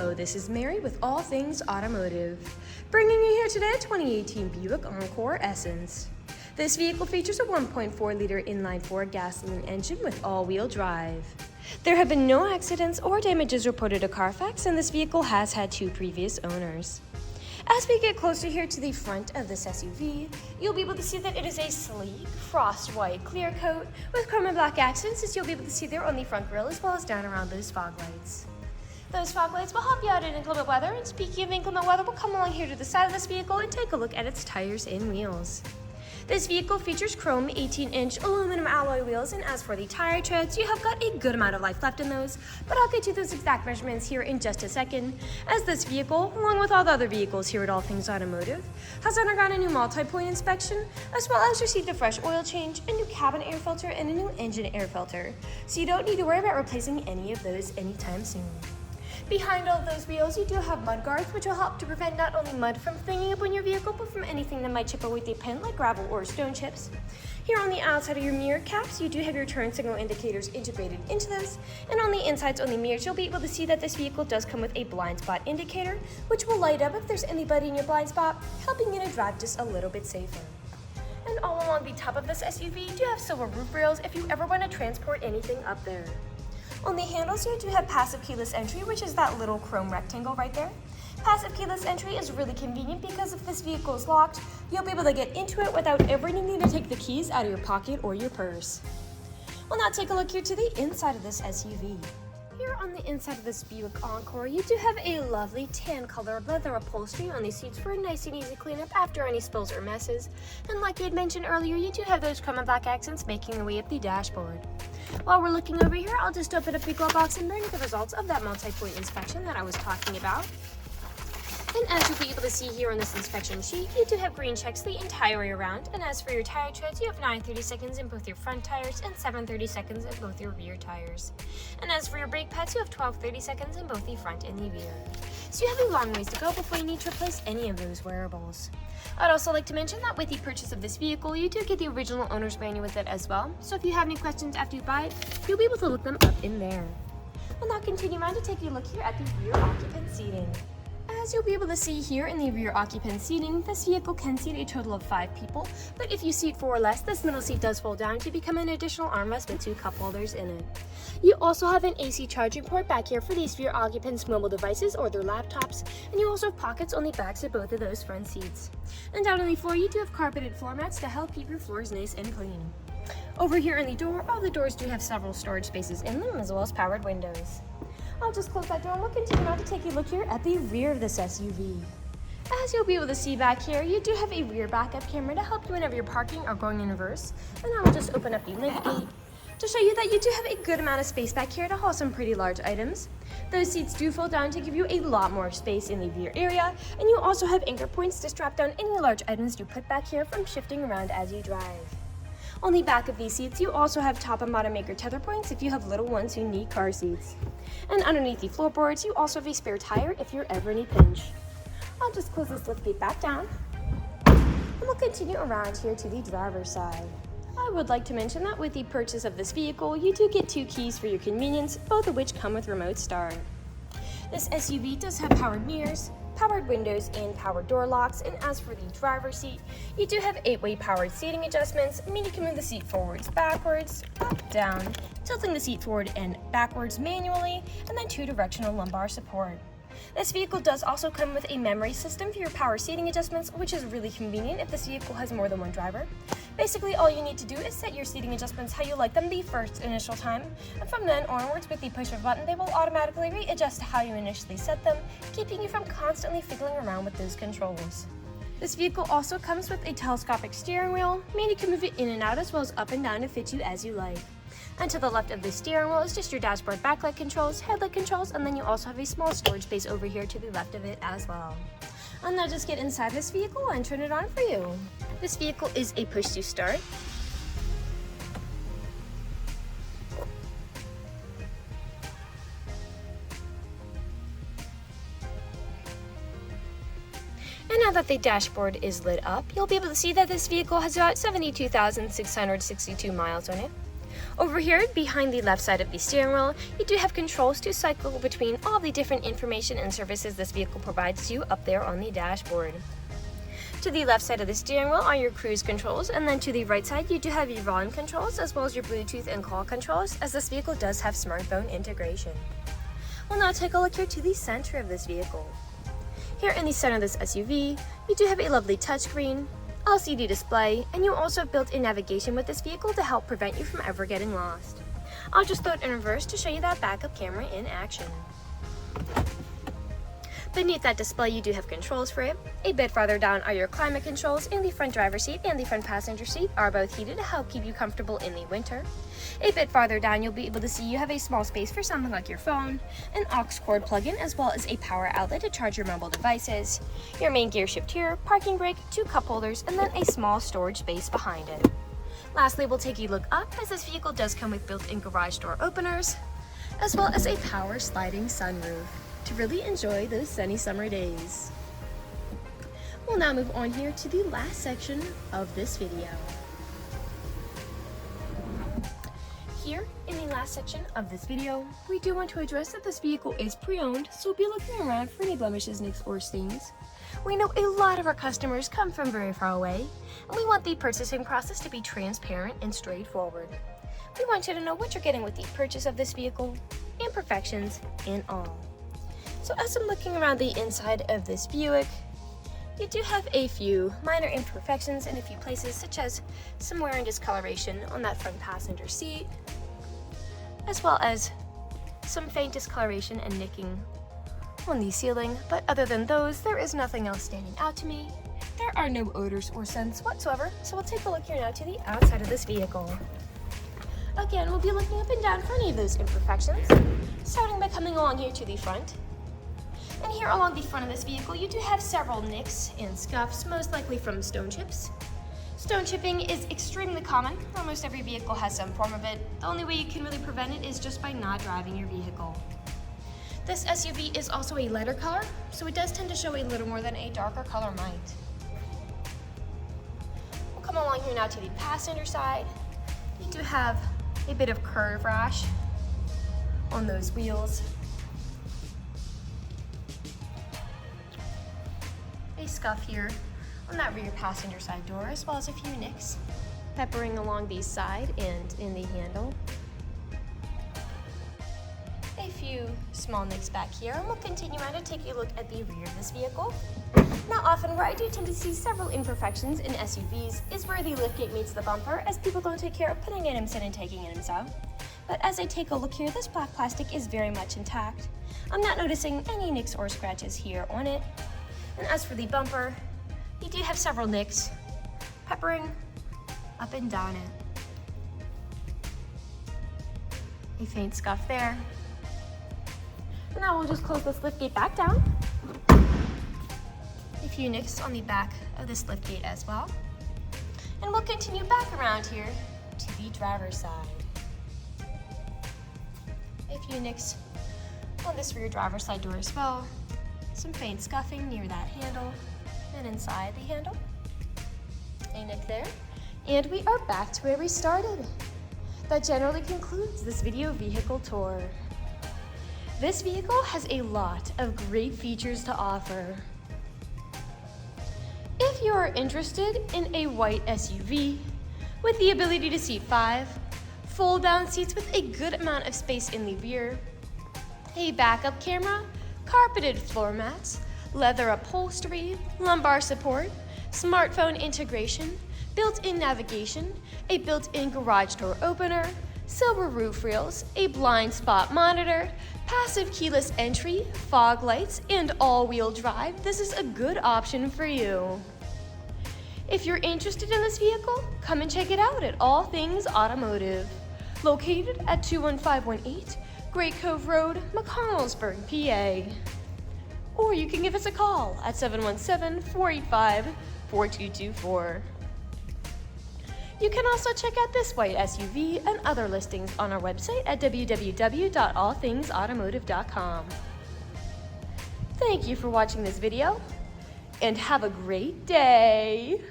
Hello, this is Mary with All Things Automotive, bringing you here today a 2018 Buick Encore Essence. This vehicle features a 1.4-liter inline-4 gasoline engine with all-wheel drive. There have been no accidents or damages reported to CARFAX, and this vehicle has had 2 previous owners. As we get closer here to the front of this SUV, you'll be able to see that it is a sleek, frost white clear coat with chrome and black accents, as you'll be able to see there on the front grille as well as down around those fog lights. Those fog lights will help you out in inclement weather, and speaking of inclement weather, we'll come along here to the side of this vehicle and take a look at its tires and wheels. This vehicle features chrome 18-inch aluminum alloy wheels, and as for the tire treads, you have got a good amount of life left in those, but I'll get you those exact measurements here in just a second, as this vehicle, along with all the other vehicles here at All Things Automotive, has undergone a new multi-point inspection, as well as received a fresh oil change, a new cabin air filter, and a new engine air filter, so you don't need to worry about replacing any of those anytime soon. Behind all of those wheels, you do have mudguards, which will help to prevent not only mud from clinging up on your vehicle, but from anything that might chip away the paint, like gravel or stone chips. Here on the outside of your mirror caps, you do have your turn signal indicators integrated into those, and on the insides on the mirrors, you'll be able to see that this vehicle does come with a blind spot indicator, which will light up if there's anybody in your blind spot, helping you to drive just a little bit safer. And all along the top of this SUV, you do have silver roof rails if you ever want to transport anything up there. On the handles, you do have passive keyless entry, which is that little chrome rectangle right there. Passive keyless entry is really convenient because if this vehicle is locked, you'll be able to get into it without ever needing to take the keys out of your pocket or your purse. We'll now take a look here to the inside of this SUV. Here on the inside of this Buick Encore, you do have a lovely tan colored leather upholstery on the seats for a nice and easy cleanup after any spills or messes. And like I had mentioned earlier, you do have those chrome and black accents making their way up the dashboard. While we're looking over here, I'll just open up the glove box and bring you the results of that multi-point inspection that I was talking about. And as you'll be able to see here on this inspection sheet, you do have green checks the entire way around, and as for your tire treads, you have 9/30 seconds in both your front tires and 7/30 seconds in both your rear tires. And as for your brake pads, you have 12/30 seconds in both the front and the rear. So you have a long ways to go before you need to replace any of those wearables. I'd also like to mention that with the purchase of this vehicle, you do get the original owner's manual with it as well, so if you have any questions after you buy it, you'll be able to look them up in there. We'll now continue on to take a look here at the rear occupant seating. As you'll be able to see here in the rear occupant seating, this vehicle can seat a total of 5 people, but if you seat 4 or less, this middle seat does fold down to become an additional armrest with 2 cup holders in it. You also have an AC charging port back here for these rear occupants' mobile devices or their laptops, and you also have pockets on the backs of both of those front seats. And down on the floor, you do have carpeted floor mats to help keep your floors nice and clean. Over here in the door, all the doors do have several storage spaces in them, as well as powered windows. I'll just close that door and we'll continue on to take a look here at the rear of this SUV. As you'll be able to see back here, you do have a rear backup camera to help you whenever you're parking or going in reverse. And I will just open up the lift gate to show you that you do have a good amount of space back here to haul some pretty large items. Those seats do fold down to give you a lot more space in the rear area, and you also have anchor points to strap down any large items you put back here from shifting around as you drive. On the back of these seats, you also have top and bottom anchor tether points if you have little ones who need car seats. And underneath the floorboards, you also have a spare tire if you're ever in a pinch. I'll just close this lift gate back down, and we'll continue around here to the driver's side. I would like to mention that with the purchase of this vehicle, you do get 2 keys for your convenience, both of which come with remote start. This SUV does have powered mirrors, powered windows, and powered door locks, and as for the driver's seat, you do have 8-way powered seating adjustments, meaning you can move the seat forwards, backwards, up, down, tilting the seat forward and backwards manually, and then 2 directional lumbar support. This vehicle does also come with a memory system for your power seating adjustments, which is really convenient if this vehicle has more than one driver. Basically, all you need to do is set your seating adjustments how you like them the first initial time, and from then onwards, with the push of a button, they will automatically readjust to how you initially set them, keeping you from constantly fiddling around with those controls. This vehicle also comes with a telescopic steering wheel, meaning you can move it in and out as well as up and down to fit you as you like. And to the left of the steering wheel is just your dashboard backlight controls, headlight controls, and then you also have a small storage space over here to the left of it as well. I'll now just get inside this vehicle and turn it on for you. This vehicle is a push to start. And now that the dashboard is lit up, you'll be able to see that this vehicle has about 72,662 miles on it. Over here, behind the left side of the steering wheel, you do have controls to cycle between all the different information and services this vehicle provides you up there on the dashboard. To the left side of the steering wheel are your cruise controls, and then to the right side you do have your volume controls as well as your Bluetooth and call controls, as this vehicle does have smartphone integration. We'll now take a look here to the center of this vehicle. Here in the center of this SUV, you do have a lovely touchscreen, LCD display, and you also have built-in navigation with this vehicle to help prevent you from ever getting lost. I'll just throw it in reverse to show you that backup camera in action. Beneath that display, you do have controls for it. A bit farther down are your climate controls, and the front driver's seat and the front passenger seat are both heated to help keep you comfortable in the winter. A bit farther down, you'll be able to see you have a small space for something like your phone, an aux cord plug-in, as well as a power outlet to charge your mobile devices, your main gear shift here, parking brake, 2 cup holders, and then a small storage space behind it. Lastly, we'll take a look up, as this vehicle does come with built-in garage door openers, as well as a power sliding sunroof to really enjoy those sunny summer days. We'll now move on here to the last section of this video. Here in the last section of this video, we do want to address that this vehicle is pre-owned, so be looking around for any blemishes, nicks, or stings. We know a lot of our customers come from very far away, and we want the purchasing process to be transparent and straightforward. We want you to know what you're getting with the purchase of this vehicle, imperfections, and all. So as I'm looking around the inside of this Buick, you do have a few minor imperfections in a few places, such as some wear and discoloration on that front passenger seat, as well as some faint discoloration and nicking on the ceiling. But other than those, there is nothing else standing out to me. There are no odors or scents whatsoever, so we'll take a look here now to the outside of this vehicle. Again, we'll be looking up and down for any of those imperfections, starting by coming along here to the front. And here along the front of this vehicle, you do have several nicks and scuffs, most likely from stone chips. Stone chipping is extremely common. Almost every vehicle has some form of it. The only way you can really prevent it is just by not driving your vehicle. This SUV is also a lighter color, so it does tend to show a little more than a darker color might. We'll come along here now to the passenger side. You do have a bit of curve rash on those wheels. A scuff here on that rear passenger side door, as well as a few nicks peppering along the side and in the handle. A few small nicks back here, and we'll continue on to take a look at the rear of this vehicle. Now, often where I do tend to see several imperfections in SUVs is where the liftgate meets the bumper, as people don't take care of putting items in and taking items out. But as I take a look here, this black plastic is very much intact. I'm not noticing any nicks or scratches here on it. And as for the bumper, you do have several nicks peppering up and down it. A faint scuff there. And now we'll just close this liftgate back down. A few nicks on the back of this liftgate as well. And we'll continue back around here to the driver's side. A few nicks on this rear driver's side door as well. Some faint scuffing near that handle and inside the handle. A nick there. And we are back to where we started. That generally concludes this video vehicle tour. This vehicle has a lot of great features to offer. If you are interested in a white SUV with the ability to seat 5, fold-down seats with a good amount of space in the rear, a backup camera, carpeted floor mats, leather upholstery, lumbar support, smartphone integration, built-in navigation, a built-in garage door opener, silver roof rails, a blind spot monitor, passive keyless entry, fog lights, and all-wheel drive, this is a good option for you. If you're interested in this vehicle, come and check it out at All Things Automotive, located at 21518 Great Cove Road, McConnellsburg, PA. Or you can give us a call at 717-485-4224. You can also check out this white SUV and other listings on our website at www.allthingsautomotive.com. Thank you for watching this video, and have a great day!